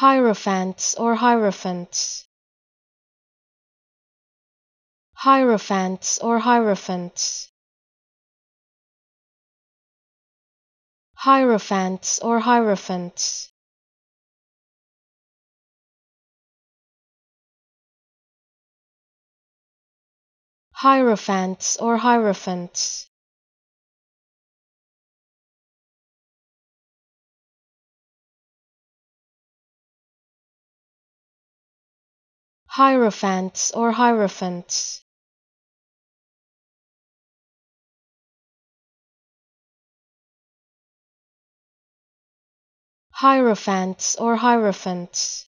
Hierophants or hierophants. Hierophants or hierophants. Hierophants or hierophants. Hierophants or hierophants. Hierophants or hierophants. Hierophants or hierophants.